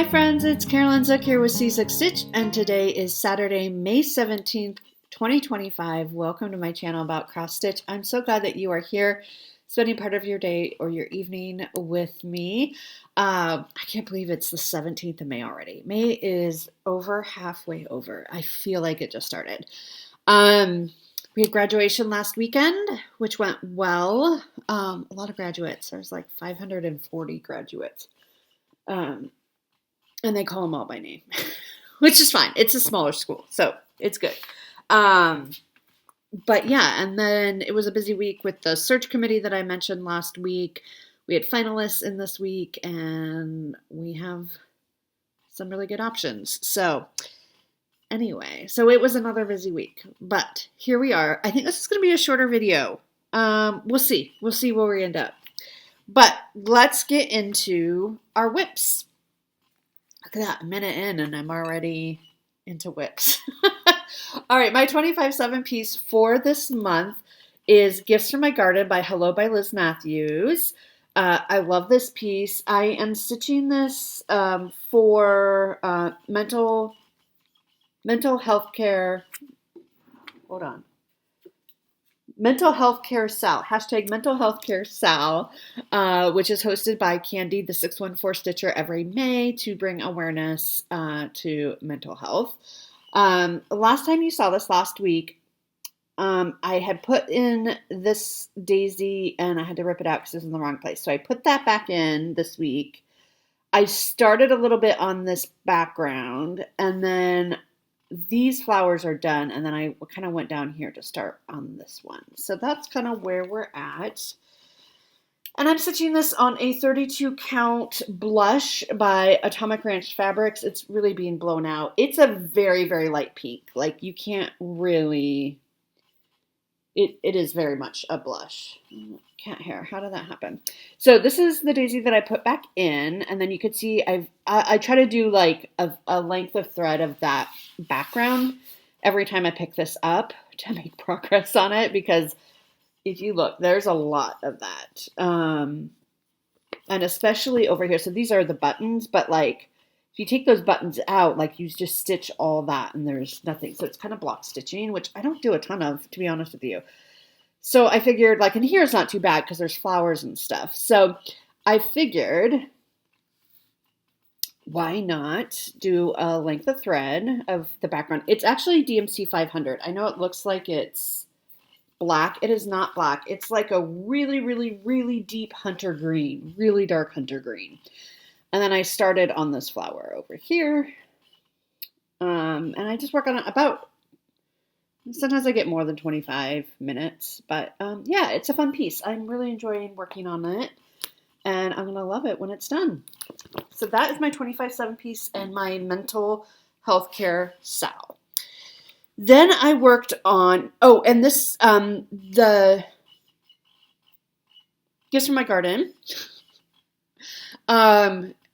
Hi friends, it's Carolyn Zook here with C6 Stitch, and today is Saturday, May 17th, 2025. Welcome to my channel about cross stitch. I'm so glad that you are here spending part of your day or your evening with me. I can't believe it's the 17th of May already. May is over halfway over. I feel like it just started. We had graduation last weekend, which went well. A lot of graduates. There's like 540 graduates. And they call them all by name, which is fine. It's a smaller school, so it's good. But yeah, and then it was a busy week with the search committee that I mentioned last week. We had finalists in this week, and we have some really good options. So anyway, so it was another busy week, but here we are. I think this is going to be a shorter video. We'll see. We'll see where we end up. But let's get into our whips. Look at that, a minute in and I'm already into whips. All right, my 25/7 piece for this month is Gifts from My Garden by Hello by Liz Matthews. I love this piece. I am stitching this for mental health care. Hold on. Mental Health Care Sal, hashtag Mental Health Care Sal, which is hosted by Candy, the 614 Stitcher, every May to bring awareness to mental health. Last time you saw this last week, I had put in this daisy and I had to rip it out because it was in the wrong place. So I put that back in this week. I started a little bit on this background and then these flowers are done, and then I kind of went down here to start on this one. So that's kind of where we're at. And I'm stitching this on a 32 count blush by Atomic Ranch Fabrics. It's really being blown out. It's a very, very light pink. Like you can't really, it is very much a blush. Cat hair. How did that happen? So this is the daisy that I put back in, and then you could see I try to do like a length of thread of that background every time I pick this up to make progress on it, because if you look, there's a lot of that, and especially over here. So these are the buttons, but like if you take those buttons out, like you just stitch all that, and there's nothing. So it's kind of block stitching, which I don't do a ton of, to be honest with you. So I figured, like, and here's not too bad because there's flowers and stuff. So I figured, why not do a length of thread of the background? It's actually DMC 500. I know it looks like it's black. It is not black. It's like a really, really, really deep hunter green, really dark hunter green. And then I started on this flower over here. And I just work on it about, sometimes I get more than 25 minutes, but yeah, it's a fun piece. I'm really enjoying working on it, and I'm going to love it when it's done. So that is my 25/7 piece and my mental health care Sal. Then I worked on, and this, the Gifts from My Garden,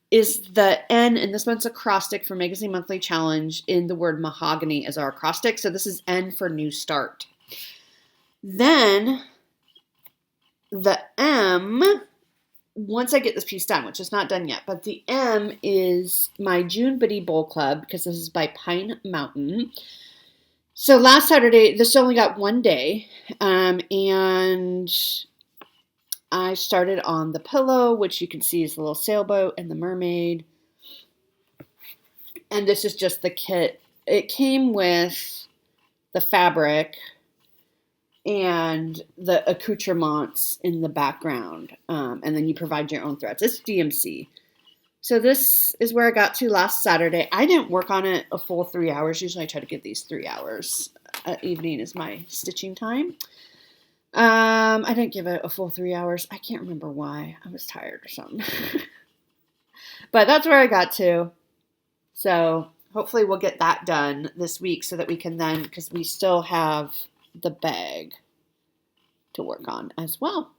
is the N, and this one's acrostic for Magazine Monthly Challenge in the word mahogany as our acrostic. So this is N for New Start. Then the M, once I get this piece done, which is not done yet, but the M is my June Biddy Bowl Club, because this is by Pine Mountain. So last Saturday, this only got one day, and I started on the pillow, which you can see is the little sailboat and the mermaid. And this is just the kit. It came with the fabric and the accoutrements in the background. And then you provide your own threads. It's DMC. So this is where I got to last Saturday. I didn't work on it a full 3 hours. Usually I try to get these 3 hours. Evening is my stitching time. I didn't give it a full 3 hours. I can't remember why. I was tired or something. But that's where I got to. So hopefully we'll get that done this week so that we can then, because we still have the bag to work on as well.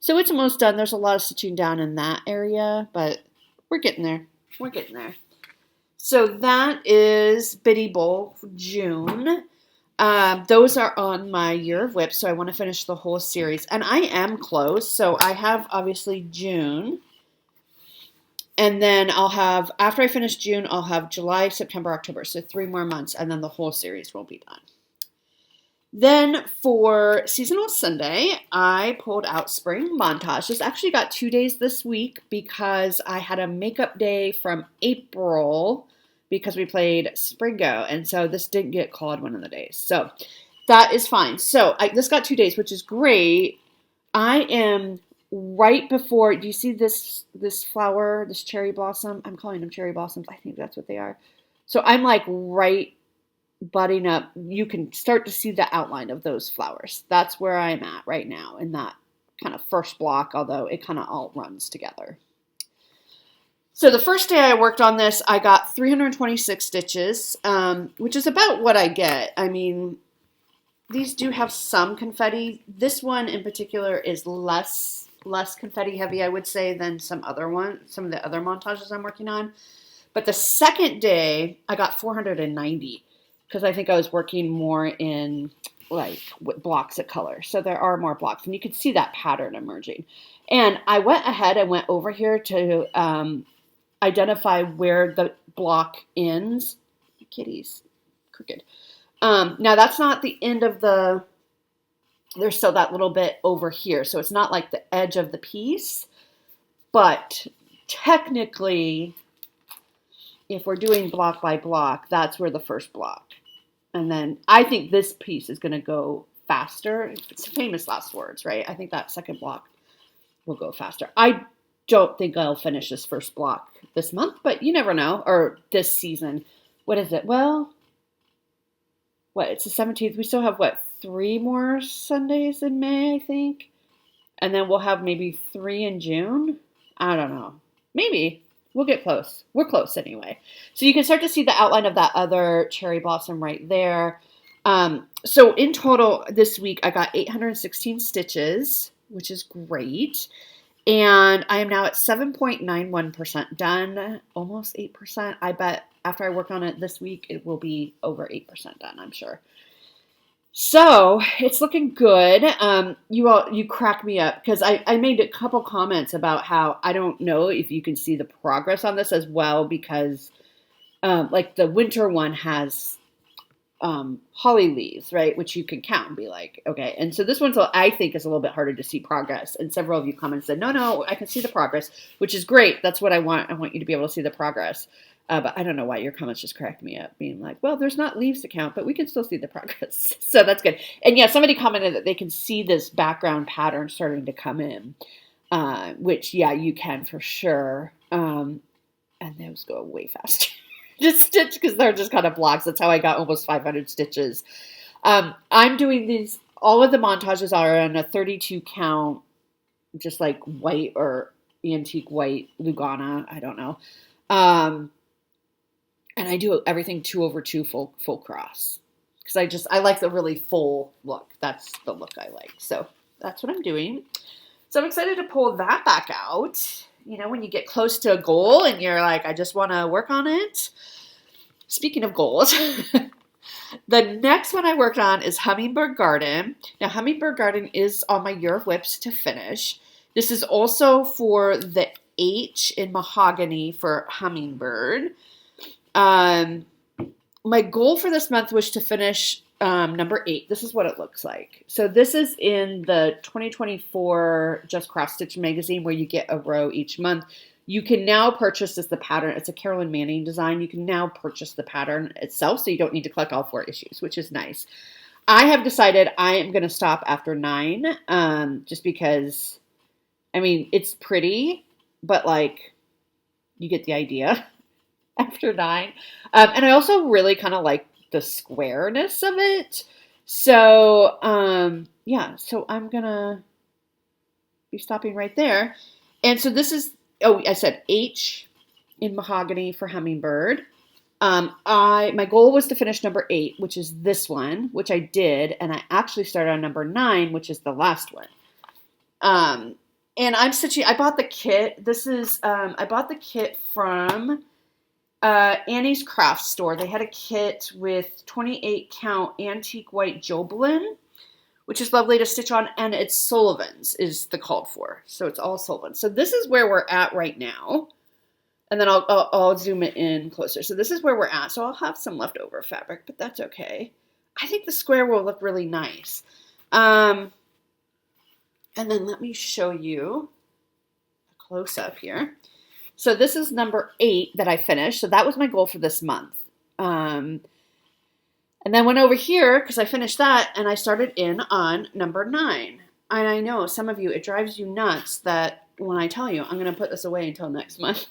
So it's almost done. There's a lot of stitching down in that area, but we're getting there. We're getting there. So that is Biddy Bowl June. Those are on my year of whips, so I want to finish the whole series. And I am close, so I have obviously June. And then I'll have, after I finish June, I'll have July, September, October. So 3 more months, and then the whole series will be done. Then for Seasonal Sunday, I pulled out Spring Montage. This actually got 2 days this week because I had a makeup day from April because we played Springo. And so this didn't get called one of the days. So that is fine. So this got 2 days, which is great. I am right before, do you see this flower, this cherry blossom? I'm calling them cherry blossoms. I think that's what they are. So I'm like right budding up. You can start to see the outline of those flowers. That's where I'm at right now in that kind of first block, although it kind of all runs together. So the first day I worked on this, I got 326 stitches, which is about what I get. I mean, these do have some confetti. This one in particular is less confetti heavy, I would say, than some of the other montages I'm working on. But the second day, I got 490 because I think I was working more in like with blocks of color. So there are more blocks, and you can see that pattern emerging. And I went ahead and went over here to identify where the block ends. Kitty's crooked. Now that's not the end of there's still that little bit over here. So it's not like the edge of the piece, but technically, if we're doing block by block, that's where the first block. And then I think this piece is going to go faster. It's famous last words, right? I think that second block will go faster. I don't think I'll finish this first block this month, but you never know. Or this season. What is it? Well, it's the 17th. We still have, 3 more Sundays in May, I think. And then we'll have maybe 3 in June. I don't know. Maybe. We'll get close. We're close anyway. So you can start to see the outline of that other cherry blossom right there. So in total this week, I got 816 stitches, which is great. And I am now at 7.91% done, almost 8%. I bet after I work on it this week, it will be over 8% done, I'm sure. So it's looking good. You crack me up because I made a couple comments about how I don't know if you can see the progress on this as well because like the winter one has holly leaves, right? Which you can count and be like, okay. And so this one's, I think, is a little bit harder to see progress. And several of you commented said, no, I can see the progress, which is great. That's what I want. I want you to be able to see the progress. But I don't know why your comments just cracked me up, being like, well, there's not leaves to count, but we can still see the progress. So that's good. And yeah, somebody commented that they can see this background pattern starting to come in, which, yeah, you can for sure. And those go way faster. Just stitch because they're just kind of blocks. That's how I got almost 500 stitches. I'm doing these, all of the montages are on a 32 count, just like white or antique white Lugana. I don't know. And I do everything 2/2 full cross because I like the really full look. That's the look I like. So that's what I'm doing. So I'm excited to pull that back out. You know, when you get close to a goal and you're like, I just want to work on it. Speaking of goals, the next one I worked on is Hummingbird Garden. Now, Hummingbird Garden is on my Year of Whips to finish. This is also for the H in mahogany for Hummingbird. My goal for this month was to finish number 8. This is what it looks like. So this is in the 2024 Just Craft Stitch magazine where you get a row each month. You can now purchase the pattern. It's a Carolyn Manning design. You can now purchase the pattern itself, so you don't need to collect all 4 issues, which is nice. I have decided I am going to stop after 9, just because, I mean, it's pretty, but like, you get the idea. After 9. And I also really kind of like the squareness of it. So, yeah, so I'm going to be stopping right there. And so this is, I said H in mahogany for Hummingbird. My goal was to finish number 8, which is this one, which I did. And I actually started on number 9, which is the last one. And I'm stitching, I bought the kit. This is, I bought the kit from Annie's Craft Store. They had a kit with 28 count antique white Jobelin, which is lovely to stitch on, and it's Sullivan's is the called for. So it's all Sullivan. So this is where we're at right now. And then I'll zoom it in closer. So this is where we're at. So I'll have some leftover fabric, but that's okay. I think the square will look really nice. And then let me show you a close up here. So this is number 8 that I finished. So that was my goal for this month. And then went over here because I finished that and I started in on number 9. And I know some of you, it drives you nuts that when I tell you I'm going to put this away until next month.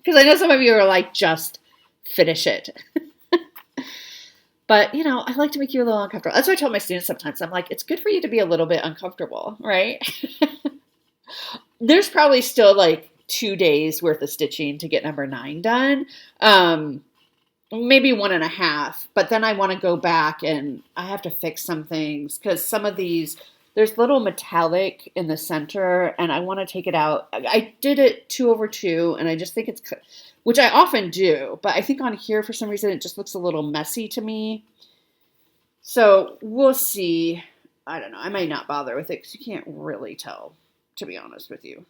Because I know some of you are like, just finish it. But, you know, I like to make you a little uncomfortable. That's what I tell my students sometimes. I'm like, it's good for you to be a little bit uncomfortable, right? There's probably still like 2 days worth of stitching to get number 9 done. Maybe 1.5. But then I want to go back and I have to fix some things because some of these, there's little metallic in the center and I want to take it out. I did it 2/2 and I just think it's, which I often do, but I think on here for some reason it just looks a little messy to me. So we'll see. I don't know. I might not bother with it because you can't really tell, to be honest with you.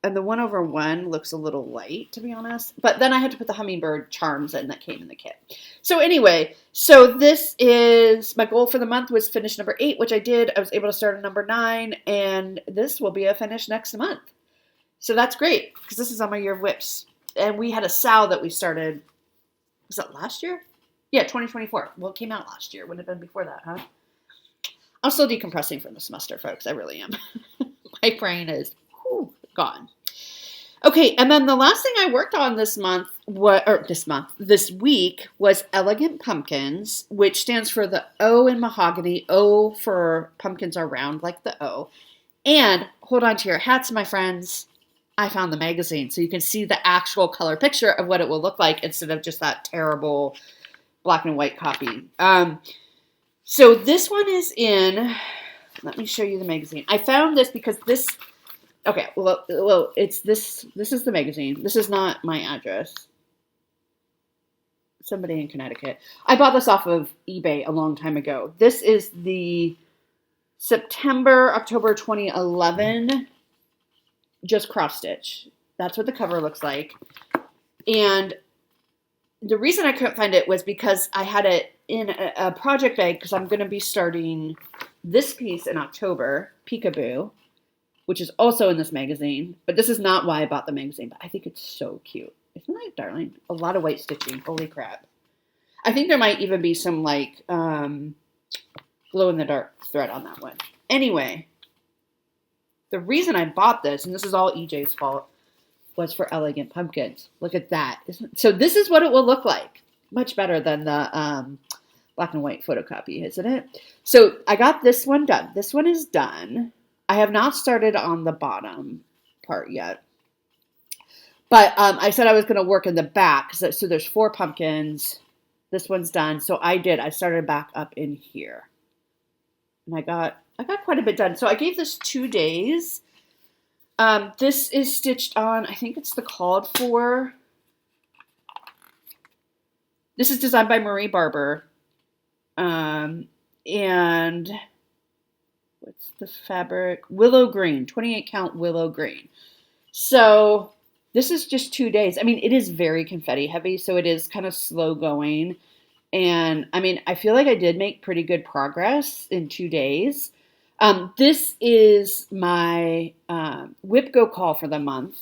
And the 1/1 looks a little light, to be honest. But then I had to put the hummingbird charms in that came in the kit. So anyway, so this is my goal for the month was finish number 8, which I did. I was able to start on number 9, and this will be a finish next month. So that's great because this is on my year of whips. And we had a sow that we started, was that last year? Yeah, 2024. Well, it came out last year. Wouldn't have been before that, huh? I'm still decompressing from the semester, folks. I really am. My brain is gone. Okay, and then the last thing I worked on this week was Elegant Pumpkins, which stands for the O in mahogany. O for pumpkins are round like the O. And hold on to your hats, my friends. I found the magazine, so you can see the actual color picture of what it will look like instead of just that terrible black and white copy. So this one is in, let me show you the magazine. I found this because this, okay, well, it's this is the magazine. This is not my address. Somebody in Connecticut. I bought this off of eBay a long time ago. This is the October 2011 just cross stitch. That's what the cover looks like. And the reason I couldn't find it was because I had it in a project bag because I'm going to be starting this piece in October, Peekaboo, which is also in this magazine. But this is not why I bought the magazine, but I think it's so cute. Isn't that darling? A lot of white stitching. Holy crap. I think there might even be some like glow-in-the-dark thread on that one. Anyway, the reason I bought this, and this is all EJ's fault, was for Elegant Pumpkins. Look at that. So this is what it will look like. Much better than the black and white photocopy, isn't it? So I got this one done. This one is done. I have not started on the bottom part yet. But I said I was going to work in the back. So there's 4 pumpkins. This one's done. So I did. I started back up in here. And I got quite a bit done. So I gave this 2 days. This is stitched on, I think it's the called for. This is designed by Marie Barber. And what's the fabric? Willow green, 28 count willow green. So this is just 2 days. I mean, it is very confetti heavy, so it is kind of slow going. And I mean, I feel like I did make pretty good progress in 2 days. This is my whip go call for the month.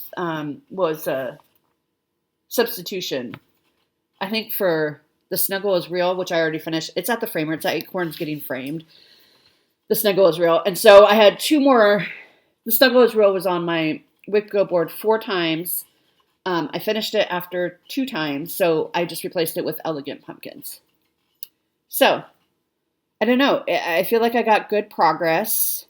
Was a substitution, I think, for the Snuggle is Real, which I already finished. It's at the framer. It's at Acorns getting framed. The Snuggle is Real. And so I had 2 more. The Snuggle is Real was on my whip go board 4 times. I finished it after 2 times, so I just replaced it with Elegant Pumpkins. So, I don't know. I feel like I got good progress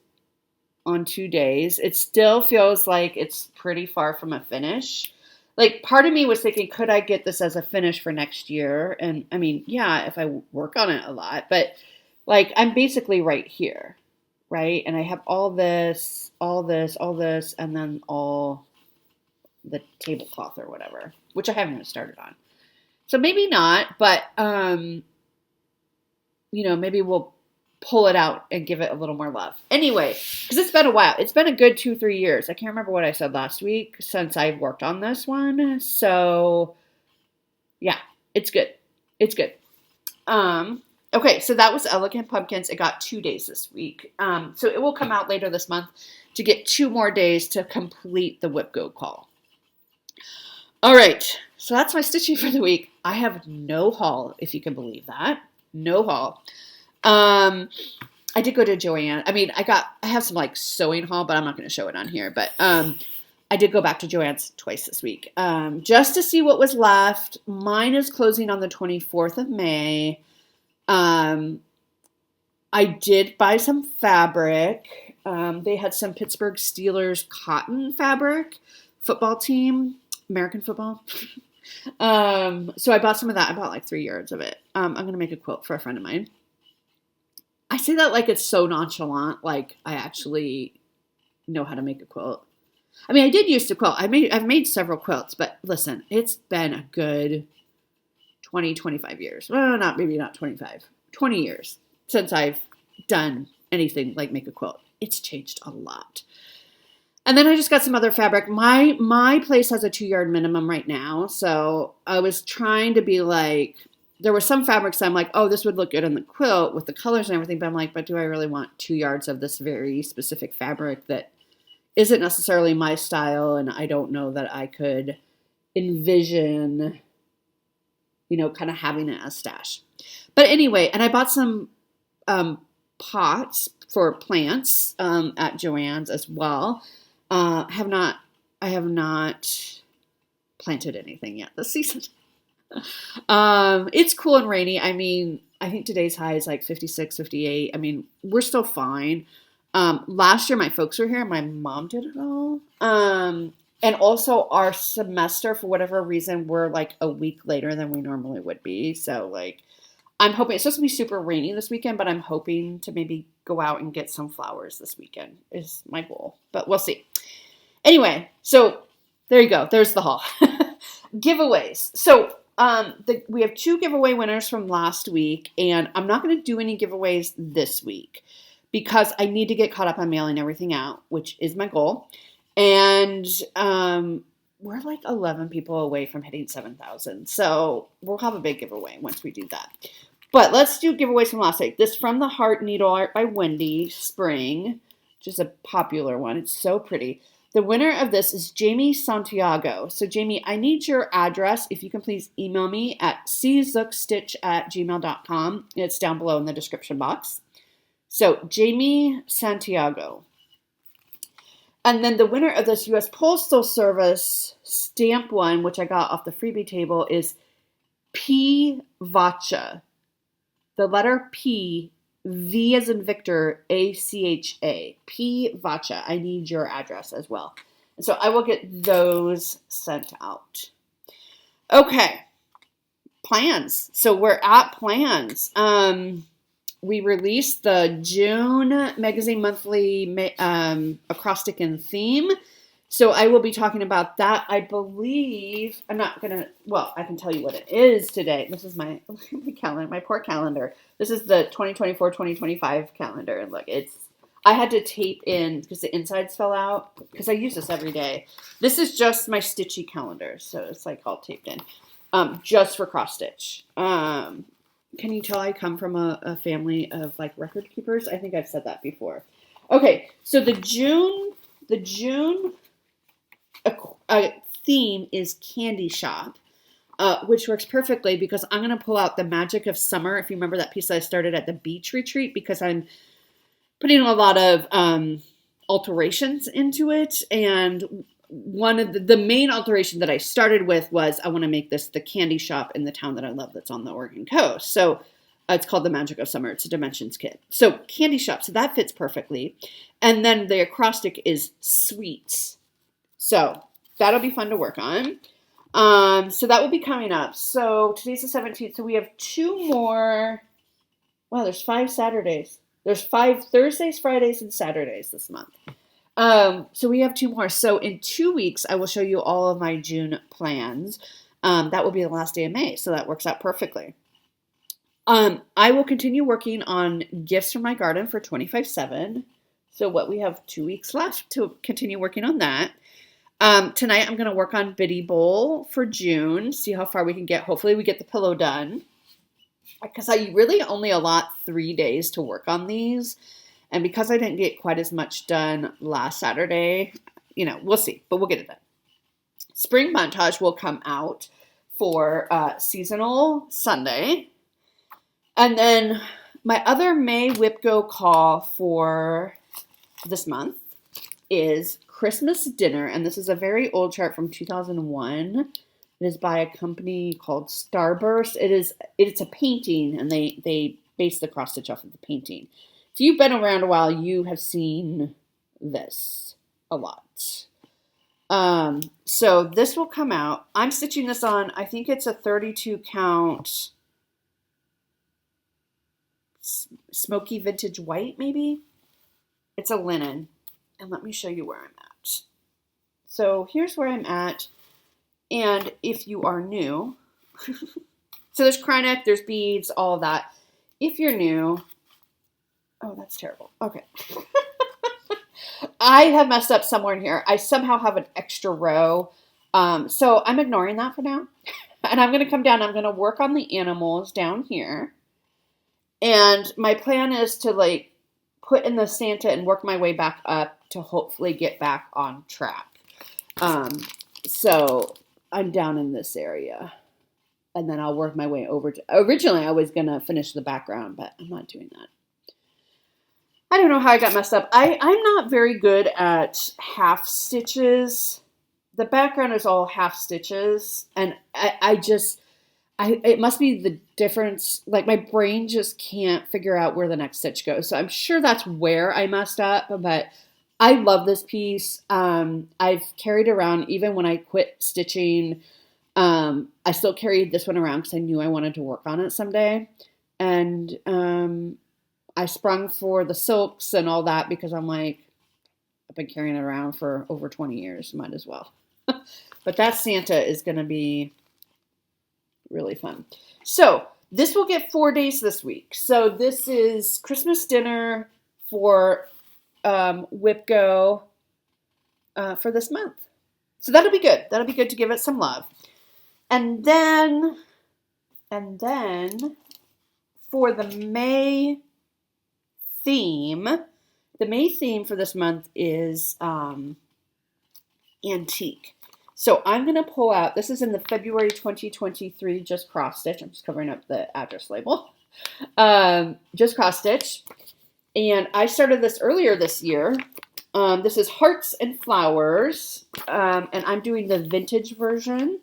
on 2 days. It still feels like it's pretty far from a finish. Like, part of me was thinking, could I get this as a finish for next year? And, I mean, yeah, if I work on it a lot. But, like, I'm basically right here, right? And I have all this, and then all the tablecloth or whatever, which I haven't even started on. So maybe not, but, you know, maybe we'll pull it out and give it a little more love. Anyway, because it's been a while. It's been a good 2-3 years. I can't remember what I said last week since I've worked on this one. So yeah, it's good. It's good. Okay, so that was Elegant Pumpkins. It got 2 days this week. So it will come out later this month to get 2 more days to complete the Whip Go call. All right, so that's my stitching for the week. I have no haul, if you can believe that. No haul. I did go to Joann. I mean, I have some like sewing haul, but I'm not going to show it on here. But I did go back to Joann's twice this week, just to see what was left. Mine is closing on the 24th of May. I did buy some fabric. They had some Pittsburgh Steelers cotton fabric, football team, American football. So I bought some of that. I bought like 3 yards of it. I'm going to make a quilt for a friend of mine. I say that like it's so nonchalant, like I actually know how to make a quilt. I mean, I did used to quilt. I've made several quilts, but listen, it's been a good 20, 25 years. Well, maybe not 25, 20 years since I've done anything like make a quilt. It's changed a lot. And then I just got some other fabric. My place has a 2-yard minimum right now. So I was trying to be like, there were some fabrics I'm like, oh, this would look good in the quilt with the colors and everything. But I'm like, but do I really want 2 yards of this very specific fabric that isn't necessarily my style? And I don't know that I could envision, kind of having it as stash. But anyway, and I bought some pots for plants at Joann's as well. I have not planted anything yet this season. It's cool and rainy. I mean, I think today's high is like 56, 58. I mean, we're still fine. Last year my folks were here. My mom did it all. And also our semester, for whatever reason, we're like a week later than we normally would be. So like, I'm hoping it's supposed to be super rainy this weekend, but I'm hoping to maybe go out and get some flowers this weekend is my goal, but we'll see. Anyway, so there you go. There's the haul. Giveaways. So we have 2 giveaway winners from last week, and I'm not going to do any giveaways this week because I need to get caught up on mailing everything out, which is my goal. And we're like 11 people away from hitting 7,000. So we'll have a big giveaway once we do that. But let's do giveaways from last week. This From the Heart Needle Art by Wendy Spring, which is a popular one. It's so pretty. The winner of this is Jamie Santiago. So Jamie, I need your address. If you can please email me at czookstitch@gmail.com. It's down below in the description box. So Jamie Santiago. And then the winner of this U.S. Postal Service stamp one, which I got off the freebie table, is P. Vacha. The letter P, V as in Victor, A-C-H-A. P. Vacha. I need your address as well. And so I will get those sent out. Okay. Plans. So we're at plans. We released the June Magazine Monthly acrostic and theme. So I will be talking about that. I believe, I can tell you what it is today. This is my calendar, my poor calendar. This is the 2024-2025 calendar. And look, I had to tape in because the insides fell out because I use this every day. This is just my stitchy calendar. So it's like all taped in, just for cross stitch. Can you tell I come from a family of like record keepers? I think I've said that before. Okay, so the June theme is Candy Shop, which works perfectly because I'm going to pull out the magic of summer. If you remember that piece that I started at the beach retreat, because I'm putting a lot of alterations into it. And one of the main alteration that I started with was I want to make this the candy shop in the town that I love that's on the Oregon coast. So it's called The Magic of Summer. It's a Dimensions kit. So candy shop. So that fits perfectly. And then the acrostic is sweets. So that'll be fun to work on. So that will be coming up. So today's the 17th. So we have 2 more. Wow, there's 5 Saturdays. There's 5 Thursdays, Fridays, and Saturdays this month. So we have 2 more. So in 2 weeks, I will show you all of my June plans. That will be the last day of May. So that works out perfectly. I will continue working on gifts from my garden for 25/7. So what we have 2 weeks left to continue working on that. Tonight I'm going to work on Biddy Bowl for June, see how far we can get. Hopefully we get the pillow done. Because I really only allot 3 days to work on these. And because I didn't get quite as much done last Saturday, we'll see, but we'll get it done. Spring Montage will come out for Seasonal Sunday. And then my other May WIPGO call for this month is Christmas Dinner. And this is a very old chart from 2001. It is by a company called Starburst. It's a painting, and they base the cross stitch off of the painting. If you've been around a while, you have seen this a lot. So this will come out. I'm stitching this on, I think it's a 32 count smoky vintage white, maybe. It's a linen. And let me show you where I'm at. So here's where I'm at. And if you are new, so there's cryneck, there's beads, all of that. If you're new, oh, that's terrible. Okay. I have messed up somewhere in here. I somehow have an extra row. So I'm ignoring that for now. And I'm going to come down. I'm going to work on the animals down here. And my plan is to put in the Santa and work my way back up to hopefully get back on track. So I'm down in this area. And then I'll work my way over to... Originally, I was going to finish the background, but I'm not doing that. I don't know how I got messed up. I'm not very good at half stitches. The background is all half stitches. And it must be the difference. My brain just can't figure out where the next stitch goes. So I'm sure that's where I messed up. But I love this piece. I've carried around, even when I quit stitching, I still carried this one around because I knew I wanted to work on it someday. And I sprung for the silks and all that because I'm like, I've been carrying it around for over 20 years. Might as well. But that Santa is going to be really fun. So this will get 4 days this week. So this is Christmas Dinner for WIPGO for this month. So that'll be good. That'll be good to give it some love. And then for the May theme, for this month is antique. So I'm going to pull out, this is in the February 2023 just cross stitch. I'm just covering up the address label. Just cross stitch. And I started this earlier this year. This is Hearts and Flowers. And I'm doing the vintage version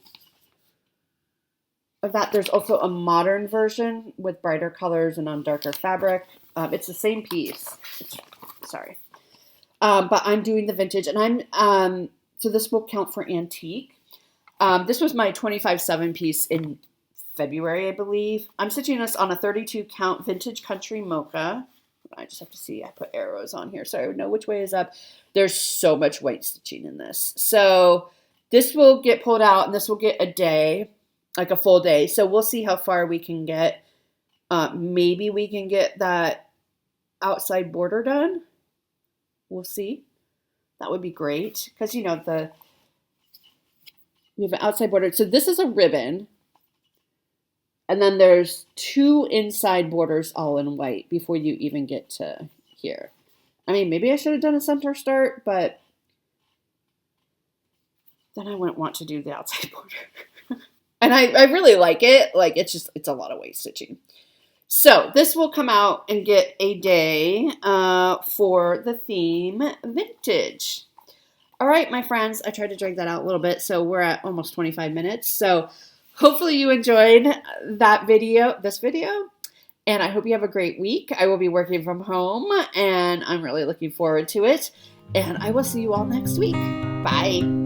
of that. There's also a modern version with brighter colors and on darker fabric. It's the same piece. Sorry. But I'm doing the vintage. And so this will count for antique. This was my 25/7 piece in February, I believe. I'm stitching this on a 32 count vintage country mocha. I just have to see. I put arrows on here so I would know which way is up. There's so much white stitching in this. So this will get pulled out and this will get a day, like a full day. So we'll see how far we can get. Maybe we can get that outside border done. We'll see. That would be great because, we have an outside border. So this is a ribbon. And then there's 2 inside borders all in white before you even get to here. I mean, maybe I should have done a center start, but then I wouldn't want to do the outside border. And I really like it. It's a lot of white stitching. So this will come out and get a day for the theme vintage. All right, my friends, I tried to drag that out a little bit. So we're at almost 25 minutes. So hopefully you enjoyed this video, and I hope you have a great week. I will be working from home, and I'm really looking forward to it. And I will see you all next week. Bye.